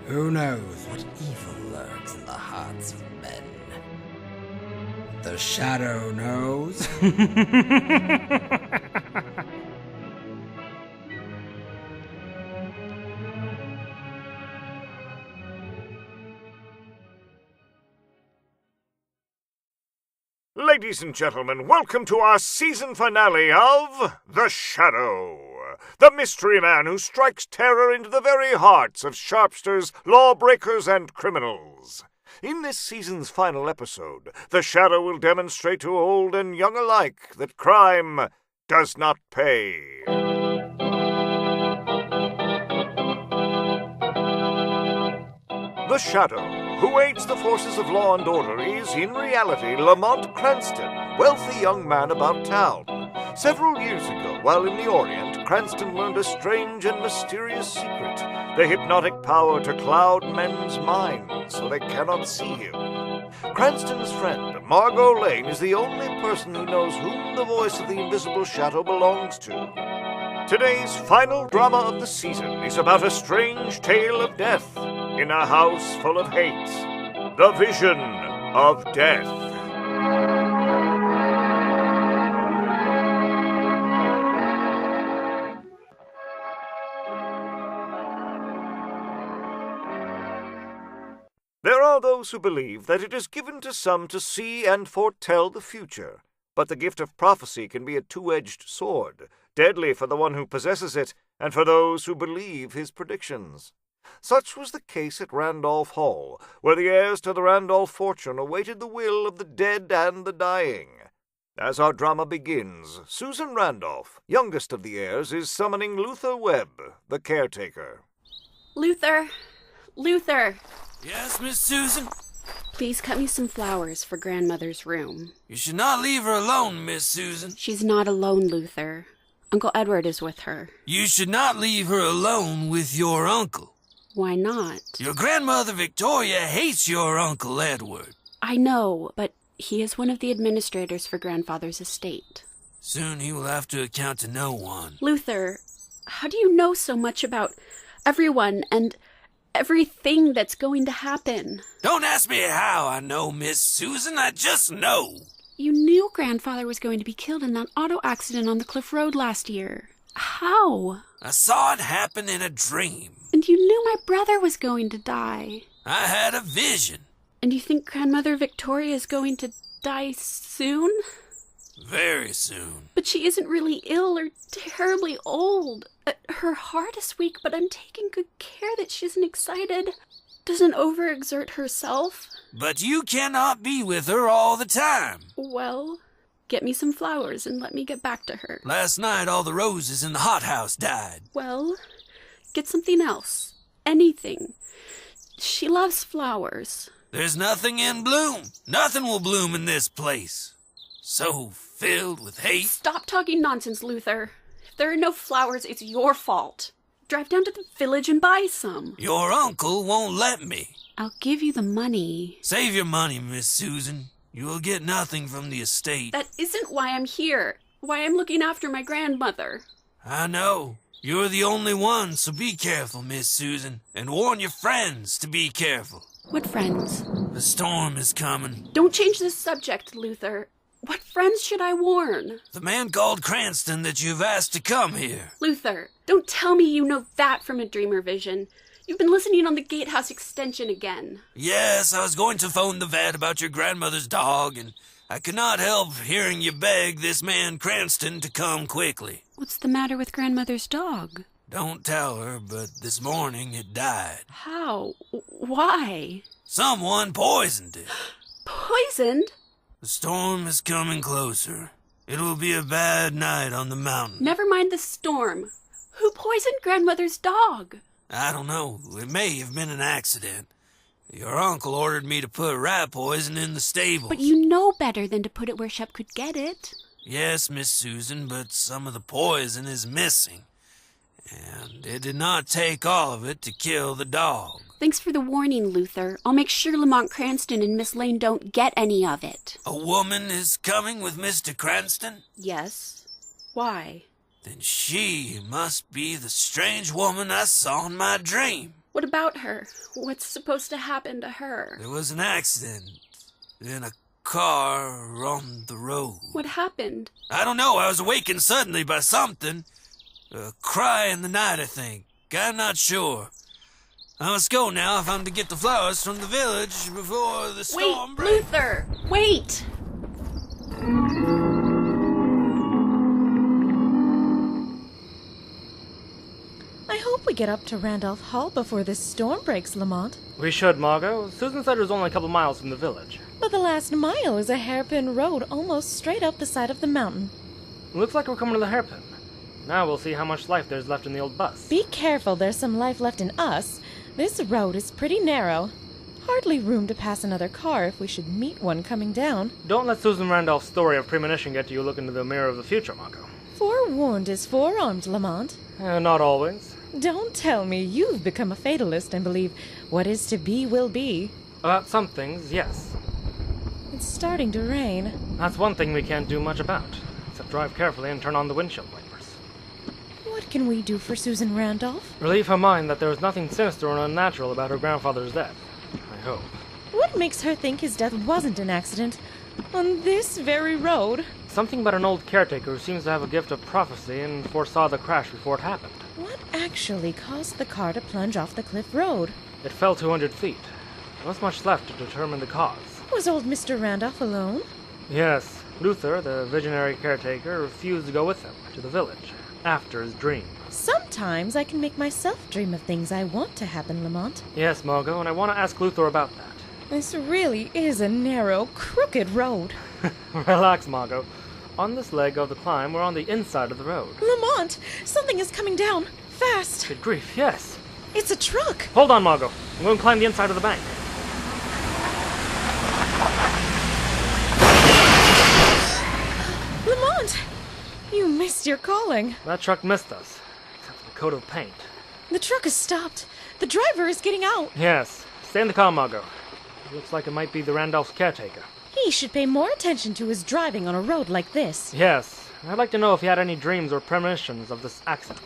Who knows what evil lurks in the hearts of men? The shadow knows. Ladies and gentlemen, welcome to our season finale of The Shadow, the mystery man who strikes terror into the very hearts of sharpsters, lawbreakers, and criminals. In this season's final episode, The Shadow will demonstrate to old and young alike that crime does not pay. The Shadow, who aids the forces of law and order, is in reality Lamont Cranston, wealthy young man about town. Several years ago, while in the Orient, Cranston learned a strange and mysterious secret, the hypnotic power to cloud men's minds so they cannot see him. Cranston's friend, Margot Lane, is the only person who knows whom the voice of the invisible shadow belongs to. Today's final drama of the season is about a strange tale of death in a house full of hate. The Vision of Death. There are those who believe that it is given to some to see and foretell the future, but the gift of prophecy can be a two-edged sword, deadly for the one who possesses it and for those who believe his predictions. Such was the case at Randolph Hall, where the heirs to the Randolph fortune awaited the will of the dead and the dying. As our drama begins, Susan Randolph, youngest of the heirs, is summoning Luther Webb, the caretaker. Luther! Yes, Miss Susan? Please cut me some flowers for Grandmother's room. You should not leave her alone, Miss Susan. She's not alone, Luther. Uncle Edward is with her. You should not leave her alone with your uncle. Why not? Your Grandmother Victoria hates your Uncle Edward. I know, but he is one of the administrators for Grandfather's estate. Soon he will have to account to no one. Luther, how do you know so much about everyone and everything that's going to happen? Don't ask me how I know, Miss Susan. I just know. You knew Grandfather was going to be killed in that auto accident on the Cliff Road last year. How? I saw it happen in a dream. And you knew my brother was going to die. I had a vision. And you think Grandmother Victoria is going to die soon? Very soon. But she isn't really ill or terribly old. Her heart is weak, but I'm taking good care that she isn't excited, doesn't overexert herself. But you cannot be with her all the time. Well, get me some flowers and let me get back to her. Last night all the roses in the hothouse died. Well, get something else. Anything. She loves flowers. There's nothing in bloom. Nothing will bloom in this place. So filled with hate. Stop talking nonsense, Luther. If there are no flowers, it's your fault. Drive down to the village and buy some. Your uncle won't let me. I'll give you the money. Save your money, Miss Susan. You will get nothing from the estate. That isn't why I'm here. Why I'm looking after my grandmother. I know. You're the only one, so be careful, Miss Susan. And warn your friends to be careful. What friends? The storm is coming. Don't change the subject, Luther. What friends should I warn? The man called Cranston that you've asked to come here. Luther, don't tell me you know that from a dreamer vision. You've been listening on the gatehouse extension again. Yes, I was going to phone the vet about your grandmother's dog, and I could not help hearing you beg this man Cranston to come quickly. What's the matter with Grandmother's dog? Don't tell her, but this morning it died. How? Why? Someone poisoned it. Poisoned? The storm is coming closer. It will be a bad night on the mountain. Never mind the storm. Who poisoned Grandmother's dog? I don't know. It may have been an accident. Your uncle ordered me to put rat poison in the stables. But you know better than to put it where Shep could get it. Yes, Miss Susan, but some of the poison is missing. And it did not take all of it to kill the dog. Thanks for the warning, Luther. I'll make sure Lamont Cranston and Miss Lane don't get any of it. A woman is coming with Mr. Cranston? Yes. Why? Then she must be the strange woman I saw in my dream. What about her? What's supposed to happen to her? There was an accident in a car on the road. What happened? I don't know. I was awakened suddenly by something. A cry in the night, I think. I'm not sure. I must go now if I'm to get the flowers from the village before the storm breaks. Wait, Luther! Wait! I hope we get up to Randolph Hall before this storm breaks, Lamont. We should, Margot. Susan said it was only a couple miles from the village. But the last mile is a hairpin road almost straight up the side of the mountain. Looks like we're coming to the hairpin. Now we'll see how much life there's left in the old bus. Be careful, there's some life left in us. This road is pretty narrow. Hardly room to pass another car if we should meet one coming down. Don't let Susan Randolph's story of premonition get you look into the mirror of the future, Margot. Forewarned is forearmed, Lamont. Not always. Don't tell me you've become a fatalist and believe what is to be will be. About some things, yes. It's starting to rain. That's one thing we can't do much about, except drive carefully and turn on the windshield wipers. What can we do for Susan Randolph? Relieve her mind that there was nothing sinister or unnatural about her grandfather's death. I hope. What makes her think his death wasn't an accident on this very road? Something about an old caretaker who seems to have a gift of prophecy and foresaw the crash before it happened. What actually caused the car to plunge off the cliff road? It fell 200 feet. There wasn't much left to determine the cause. Was old Mr. Randolph alone? Yes, Luther, the visionary caretaker, refused to go with him to the village after his dream. Sometimes I can make myself dream of things I want to happen, Lamont. Yes, Margot, and I want to ask Luther about that. This really is a narrow, crooked road. Relax, Margot. On this leg of the climb, we're on the inside of the road. Lamont! Something is coming down! Fast! Good grief, yes. It's a truck! Hold on, Margot. I'm going to climb the inside of the bank. Lamont! You missed your calling. That truck missed us, except for the coat of paint. The truck is stopped. The driver is getting out. Yes. Stay in the car, Margot. It looks like it might be the Randolph's caretaker. He should pay more attention to his driving on a road like this. Yes. I'd like to know if he had any dreams or premonitions of this accident.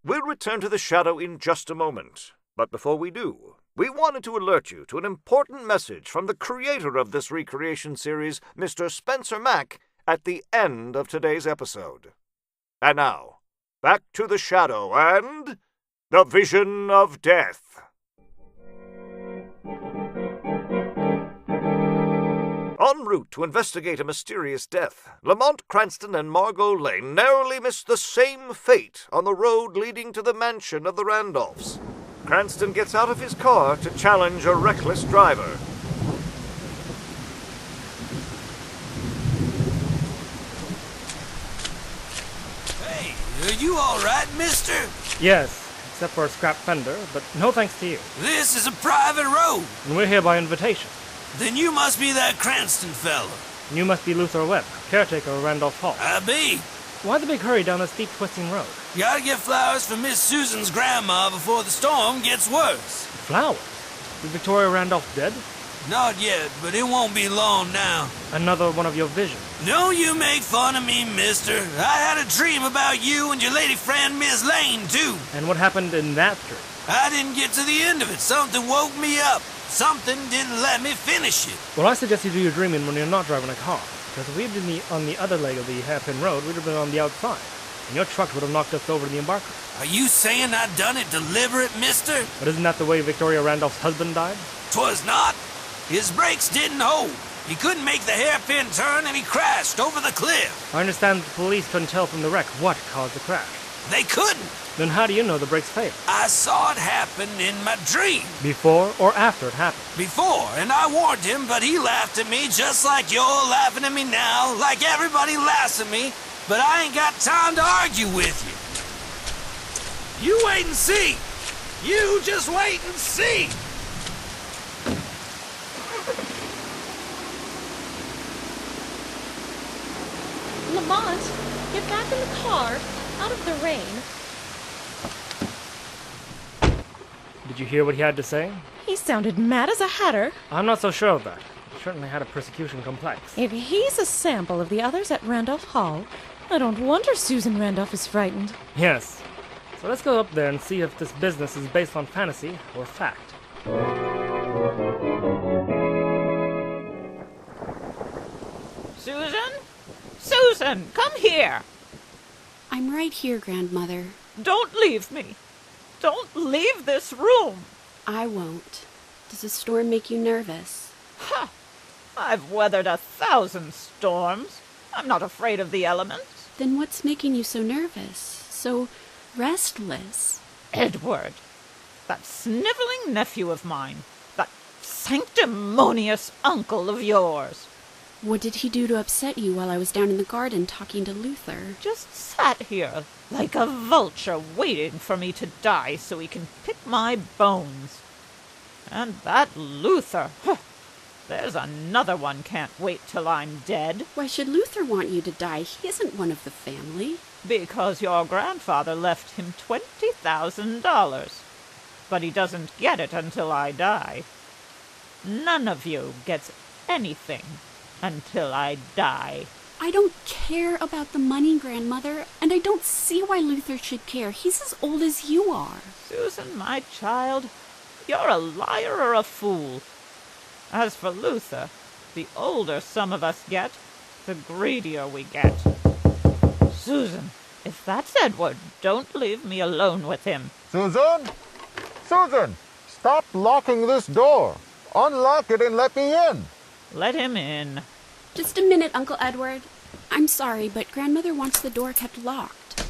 We'll return to the shadow in just a moment. But before we do, we wanted to alert you to an important message from the creator of this recreation series, Mr. Spencer Mack, at the end of today's episode. And now, back to the shadow and the vision of death. En route to investigate a mysterious death, Lamont, Cranston, and Margot Lane narrowly missed the same fate on the road leading to the mansion of the Randolphs. Cranston gets out of his car to challenge a reckless driver. Hey, are you all right, mister? Yes, except for a scrap fender, but no thanks to you. This is a private road. And we're here by invitation. Then you must be that Cranston fella. And you must be Luther Webb, caretaker of Randolph Hall. I be. Why the big hurry down this steep, twisting road? Gotta get flowers for Miss Susan's grandma before the storm gets worse. Flowers? Is Victoria Randolph dead? Not yet, but it won't be long now. Another one of your visions. No, you make fun of me, mister. I had a dream about you and your lady friend, Miss Lane, too. And what happened in that dream? I didn't get to the end of it. Something woke me up. Something didn't let me finish it. Well, I suggest you do your dreaming when you're not driving a car. Because if we'd been on the other leg of the hairpin road, we'd have been on the outside. And your truck would have knocked us over the embarker. Are you saying I done it deliberate, mister? But isn't that the way Victoria Randolph's husband died? 'Twas not. His brakes didn't hold. He couldn't make the hairpin turn and he crashed over the cliff. I understand the police couldn't tell from the wreck what caused the crash. They couldn't. Then how do you know the brakes failed? I saw it happen in my dream. Before or after it happened? Before, and I warned him, but he laughed at me just like you're laughing at me now, like everybody laughs at me, but I ain't got time to argue with you. You wait and see. You just wait and see. Lamont, get back in the car. out of the rain. Did you hear what he had to say? He sounded mad as a hatter. I'm not so sure of that. He certainly had a persecution complex. If he's a sample of the others at Randolph Hall, I don't wonder Susan Randolph is frightened. Yes. So let's go up there and see if this business is based on fantasy or fact. Susan? Susan, come here! I'm right here, Grandmother. Don't leave me. Don't leave this room. I won't. Does the storm make you nervous? Ha! I've weathered 1,000 storms. I'm not afraid of the elements. Then what's making you so nervous? So restless? Edward, that sniveling nephew of mine, that sanctimonious uncle of yours, What did he do to upset you while I was down in the garden talking to Luther? just sat here like a vulture waiting for me to die so he can pick my bones. And that Luther, there's another one can't wait till I'm dead. Why should Luther want you to die? He isn't one of the family. Because your grandfather left him $20,000. But he doesn't get it until I die. None of you gets anything until I die. I don't care about the money, Grandmother, and I don't see why Luther should care. He's as old as you are. Susan, my child, you're a liar or a fool. As for Luther, the older some of us get, the greedier we get. Susan, if that's Edward, don't leave me alone with him. Susan? Susan! Stop locking this door. Unlock it and let me in. Let him in. Just a minute, Uncle Edward. I'm sorry, but Grandmother wants the door kept locked.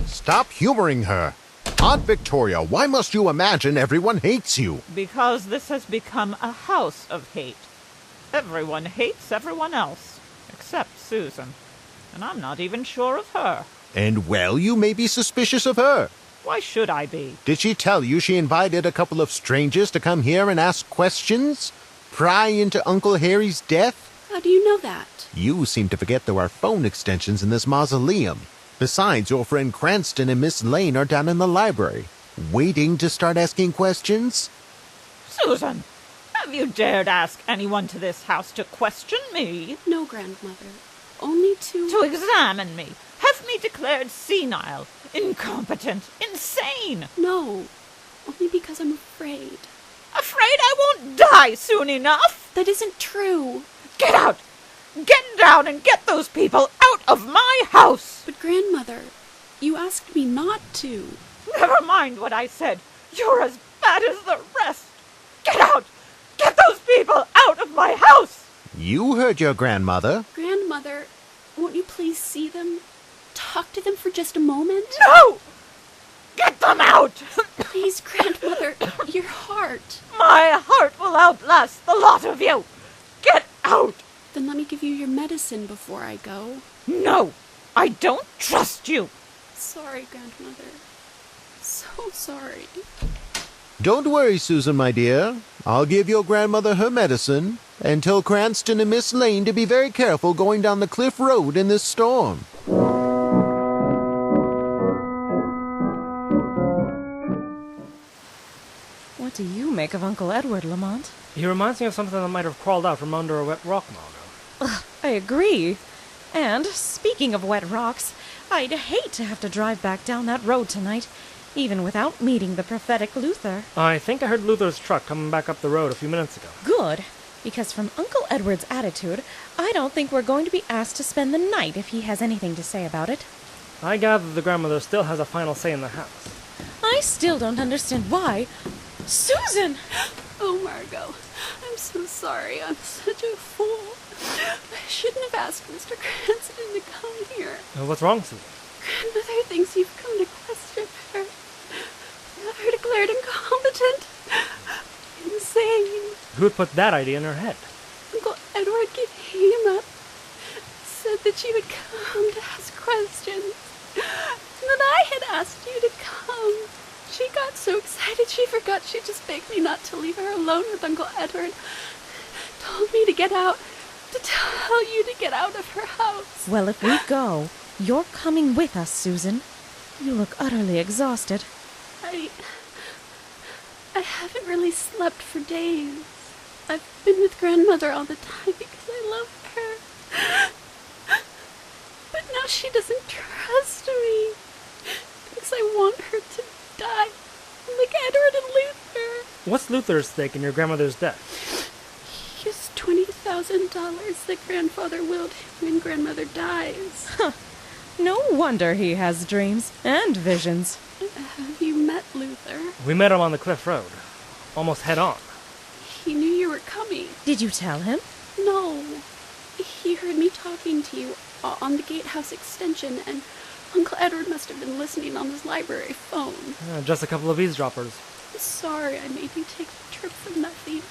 Stop humoring her. Aunt Victoria, why must you imagine everyone hates you? Because this has become a house of hate. Everyone hates everyone else, except Susan. And I'm not even sure of her. And well, you may be suspicious of her. Why should I be? Did she tell you she invited a couple of strangers to come here and ask questions? Pry into Uncle Harry's death? How do you know that? You seem to forget there are phone extensions in this mausoleum. Besides, your friend Cranston and Miss Lane are down in the library, waiting to start asking questions. Susan, have you dared ask anyone to this house to question me? No, Grandmother. Only To examine me? Have me declared senile, incompetent, insane? No. Only because I'm afraid. Afraid I won't die soon enough? That isn't true. Get out! Get down and get those people out of my house! But Grandmother, you asked me not to. Never mind what I said. You're as bad as the rest. Get out! Get those people out of my house! You heard your grandmother. Grandmother, won't you please see them? Talk to them for just a moment? No! Get them out! Please, Grandmother, your heart. My heart will outlast the lot of you! Get out! Then let me give you your medicine before I go. No! I don't trust you! Sorry, Grandmother. So sorry. Don't worry, Susan, my dear. I'll give your grandmother her medicine and tell Cranston and Miss Lane to be very careful going down the cliff road in this storm. What do you make of Uncle Edward, Lamont? He reminds me of something that might have crawled out from under a wet rock, Margot. I agree. And, speaking of wet rocks, I'd hate to have to drive back down that road tonight, even without meeting the prophetic Luther. I think I heard Luther's truck coming back up the road a few minutes ago. Good, because from Uncle Edward's attitude, I don't think we're going to be asked to spend the night if he has anything to say about it. I gather the grandmother still has a final say in the house. I still don't understand why. Susan! Oh, Margot, I'm so sorry. I'm such a fool. I shouldn't have asked Mr. Cranston to come here. What's wrong, Susan? Grandmother thinks you've come to question her. Have her declared incompetent. Insane. Who would put that idea in her head? Uncle Edward came up, said that you would come to ask questions, and that I had asked you to come. She got so excited she forgot she just begged me not to leave her alone with Uncle Edward. Told me to get out, to tell you to get out of her house. Well, if we go, You're coming with us, Susan. You look utterly exhausted. I haven't really slept for days. I've been with Grandmother all the time because I love her. But now she doesn't trust me. Because I want her to die. Like Edward and Luther. What's Luther's stake in your grandmother's death? Here's $20,000 that Grandfather willed him when Grandmother dies. No wonder he has dreams and visions. Have you met Luther? We met him on the cliff road. Almost head on. He knew you were coming. Did you tell him? No. He heard me talking to you on the gatehouse extension, and Uncle Edward must have been listening on his library phone. Just a couple of eavesdroppers. Sorry I made you take the trip for nothing.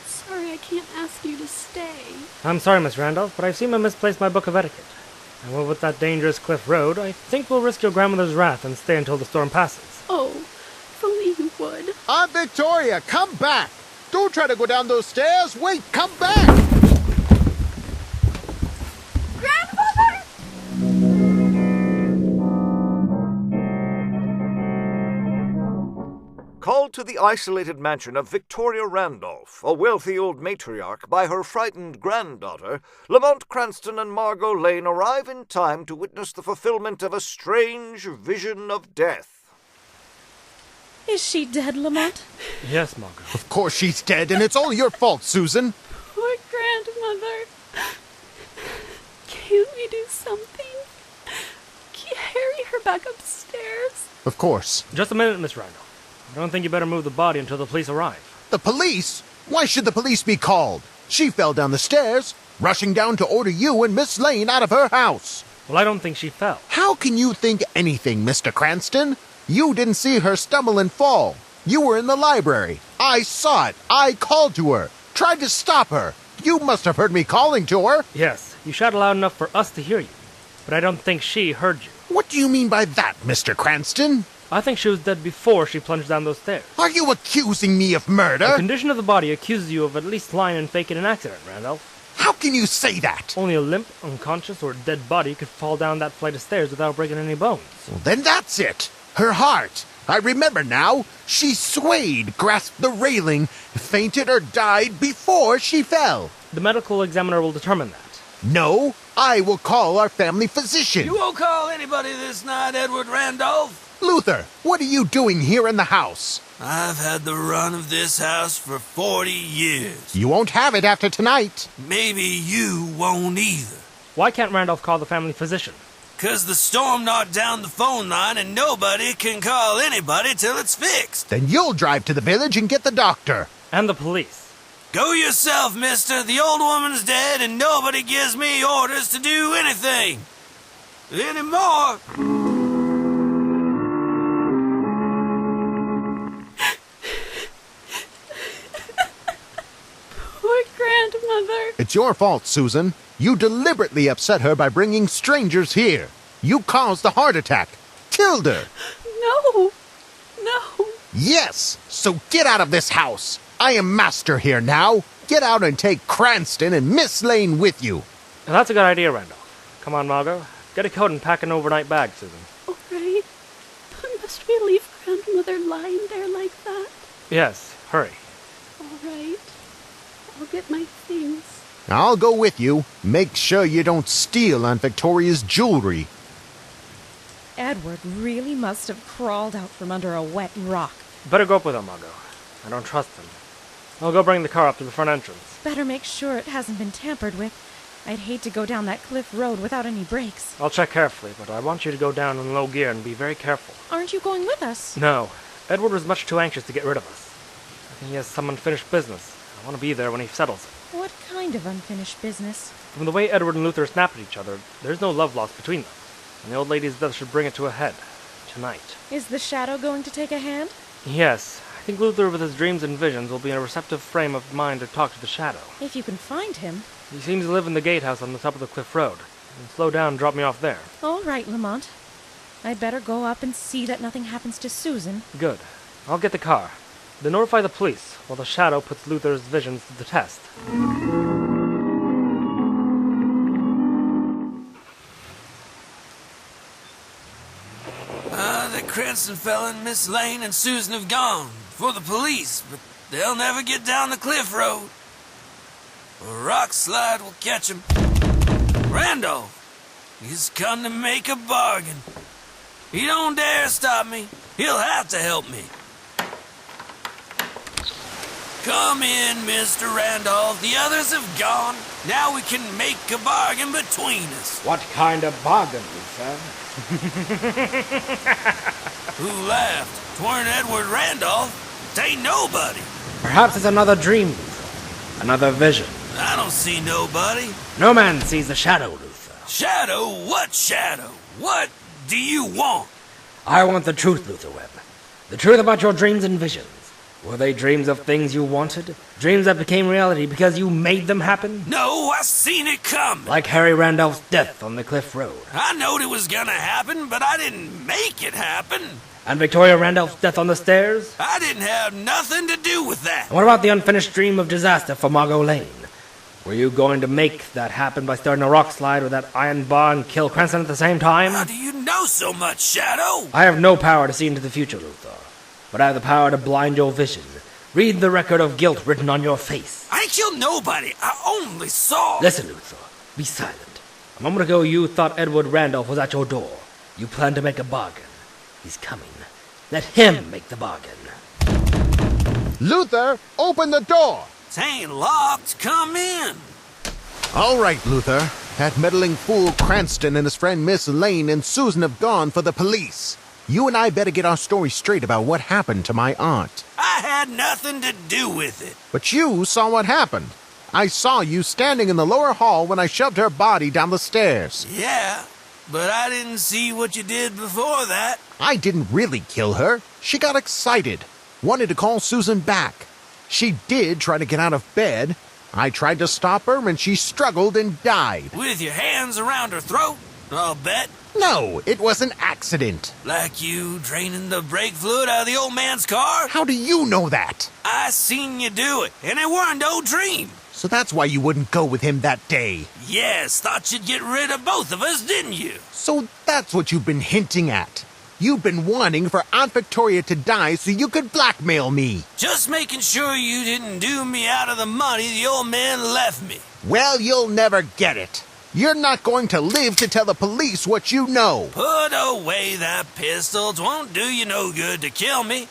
Sorry I can't ask you to stay. I'm sorry, Miss Randolph, but I seem to misplace my book of etiquette. And well, with that dangerous cliff road, I think we'll risk your grandmother's wrath and stay until the storm passes. Oh, if only you would. Aunt Victoria, come back! Don't try to go down those stairs! Wait, come back! Grandmother! Called to the isolated mansion of Victoria Randolph, a wealthy old matriarch, by her frightened granddaughter, Lamont, Cranston, and Margot Lane arrive in time to witness the fulfillment of a strange vision of death. Is she dead, Lamont? Yes, Margot. Of course she's dead, and it's all your fault, Susan. Poor Grandmother. Can't we do something? Carry her back upstairs? Of course. Just a minute, Miss Randolph. I don't think you better move the body until the police arrive. The police? Why should the police be called? She fell down the stairs, rushing down to order you and Miss Lane out of her house. Well, I don't think she fell. How can you think anything, Mr. Cranston? You didn't see her stumble and fall. You were in the library. I saw it. I called to her. Tried to stop her. You must have heard me calling to her. Yes, you shouted loud enough for us to hear you. But I don't think she heard you. What do you mean by that, Mr. Cranston? I think she was dead before she plunged down those stairs. Are you accusing me of murder? The condition of the body accuses you of at least lying and faking an accident, Randolph. How can you say that? Only a limp, unconscious, or dead body could fall down that flight of stairs without breaking any bones. Well, then that's it. Her heart. I remember now. She swayed, grasped the railing, fainted or died before she fell. The medical examiner will determine that. No, I will call our family physician. You won't call anybody this night, Edward Randolph. Luther, what are you doing here in the house? I've had the run of this house for 40 years. You won't have it after tonight. Maybe you won't either. Why can't Randolph call the family physician? 'Cause the storm knocked down the phone line and nobody can call anybody till it's fixed. Then you'll drive to the village and get the doctor. And the police. Go yourself, mister. The old woman's dead and nobody gives me orders to do anything. Anymore. Poor Grandmother. It's your fault, Susan. You deliberately upset her by bringing strangers here. You caused the heart attack. Killed her. No. No. Yes, so get out of this house. I am master here now. Get out and take Cranston and Miss Lane with you. Now, that's a good idea, Randolph. Come on, Margot. Get a coat and pack an overnight bag, Susan. All right. But must we leave Grandmother lying there like that? Yes, hurry. All right. I'll get my things. I'll go with you. Make sure you don't steal Aunt Victoria's jewelry. Edward really must have crawled out from under a wet rock. Better go up with him, Margot. I don't trust him. I'll go bring the car up to the front entrance. Better make sure it hasn't been tampered with. I'd hate to go down that cliff road without any brakes. I'll check carefully, but I want you to go down in low gear and be very careful. Aren't you going with us? No. Edward was much too anxious to get rid of us. I think he has some unfinished business. I want to be there when he settles it. What kind of unfinished business? From the way Edward and Luther snap at each other, there's no love lost between them. And the old lady's death should bring it to a head. Tonight. Is the shadow going to take a hand? Yes. I think Luther, with his dreams and visions, will be in a receptive frame of mind to talk to the shadow. If you can find him. He seems to live in the gatehouse on the top of the cliff road. And slow down and drop me off there. All right, Lamont. I'd better go up and see that nothing happens to Susan. Good. I'll get the car. Then notify the police, while the shadow puts Luther's visions to the test. Cranston fella and Miss Lane and Susan have gone for the police, but they'll never get down the cliff road. A rock slide will catch 'em. Randolph, he's come to make a bargain. He don't dare stop me. He'll have to help me. Come in, Mr. Randolph. The others have gone. Now we can make a bargain between us. What kind of bargain, Luther? Who laughed? 'Tweren't Edward Randolph. T'ain't nobody. Perhaps it's another dream, Luther. Another vision. I don't see nobody. No man sees the shadow, Luther. Shadow? What shadow? What do you want? I want the truth, Luther Webb. The truth about your dreams and visions. Were they dreams of things you wanted? Dreams that became reality because you made them happen? No, I seen it coming. Like Harry Randolph's death on the cliff road. I knowed it was gonna happen, but I didn't make it happen. And Victoria Randolph's death on the stairs? I didn't have nothing to do with that. And what about the unfinished dream of disaster for Margot Lane? Were you going to make that happen by starting a rock slide with that iron bar and kill Cranston at the same time? How do you know so much, Shadow? I have no power to see into the future, Luther. But I have the power to blind your vision. Read the record of guilt written on your face. I ain't killed nobody. I only saw... Listen, Luther. Be silent. A moment ago you thought Edward Randolph was at your door. You planned to make a bargain. He's coming. Let him make the bargain. Luther, open the door! T'ain't locked. Come in. All right, Luther. That meddling fool Cranston and his friend Miss Lane and Susan have gone for the police. You and I better get our story straight about what happened to my aunt. I had nothing to do with it. But you saw what happened. I saw you standing in the lower hall when I shoved her body down the stairs. Yeah, but I didn't see what you did before that. I didn't really kill her. She got excited. Wanted to call Susan back. She did try to get out of bed. I tried to stop her and she struggled and died. With your hands around her throat, I'll bet. No, it was an accident. Like you draining the brake fluid out of the old man's car? How do you know that? I seen you do it, and it weren't no dream. So that's why you wouldn't go with him that day. Yes, thought you'd get rid of both of us, didn't you? So that's what you've been hinting at. You've been wanting for Aunt Victoria to die so you could blackmail me. Just making sure you didn't do me out of the money the old man left me. Well, you'll never get it. You're not going to live to tell the police what you know. Put away that pistol. It won't do you no good to kill me.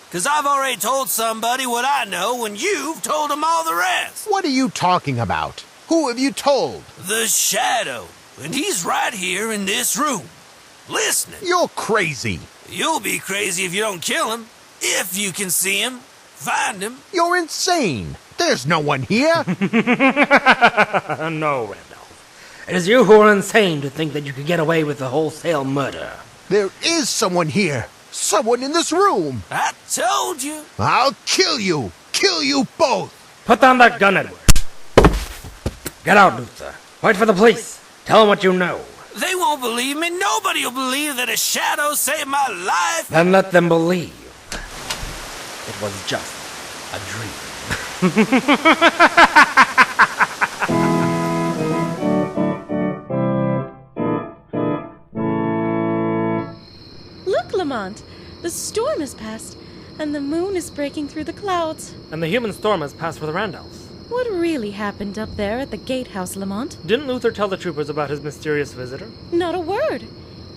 'Cause I've already told somebody what I know and you've told them all the rest. What are you talking about? Who have you told? The Shadow. And he's right here in this room. Listening. You're crazy. You'll be crazy if you don't kill him. If you can see him, find him. You're insane. There's no one here. No, Randolph. It is you who are insane to think that you could get away with a wholesale murder. There is someone here. Someone in this room. I told you. I'll kill you. Kill you both. Put down that gun, Edward. Get out, Luther. Wait for the police. Tell them what you know. They won't believe me. Nobody will believe that a shadow saved my life. Then let them believe. It was just a dream. Look, Lamont! The storm has passed, and the moon is breaking through the clouds. And the human storm has passed for the Randolphs. What really happened up there at the gatehouse, Lamont? Didn't Luther tell the troopers about his mysterious visitor? Not a word.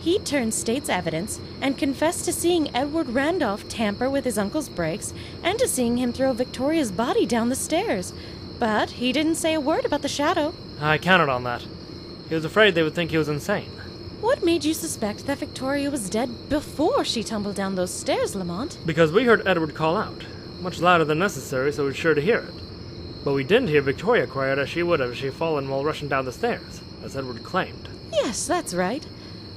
He turned state's evidence and confessed to seeing Edward Randolph tamper with his uncle's brakes and to seeing him throw Victoria's body down the stairs. But he didn't say a word about the shadow. I counted on that. He was afraid they would think he was insane. What made you suspect that Victoria was dead before she tumbled down those stairs, Lamont? Because we heard Edward call out, much louder than necessary, so we were sure to hear it. But we didn't hear Victoria cry out as she would have if she had fallen while rushing down the stairs, as Edward claimed. Yes, that's right.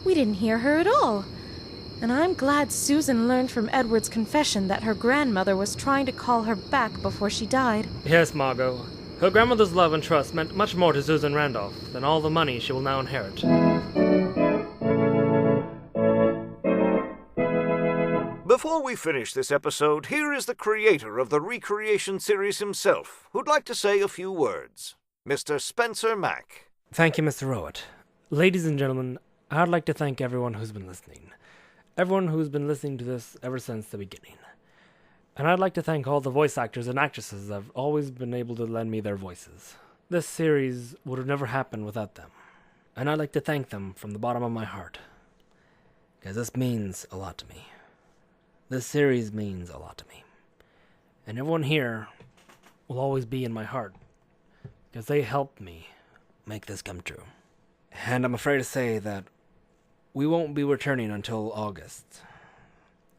We didn't hear her at all. And I'm glad Susan learned from Edward's confession that her grandmother was trying to call her back before she died. Yes, Margot. Her grandmother's love and trust meant much more to Susan Randolph than all the money she will now inherit. Before we finish this episode, here is the creator of the Recreation series himself, who'd like to say a few words. Mr. Spencer Mack. Thank you, Mr. Rowett. Ladies and gentlemen, I'd like to thank everyone who's been listening. everyone who's been listening to this ever since the beginning. And I'd like to thank all the voice actors and actresses that have always been able to lend me their voices. This series would have never happened without them. And I'd like to thank them from the bottom of my heart. Because this means a lot to me. This series means a lot to me. And everyone here will always be in my heart. Because they helped me make this come true. And I'm afraid to say that we won't be returning until August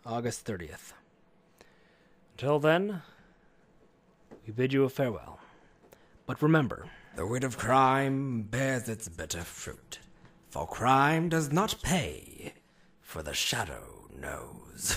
30th. Until then, we bid you a farewell. But remember, The weight of crime bears its bitter fruit, for crime does not pay, for the shadow knows.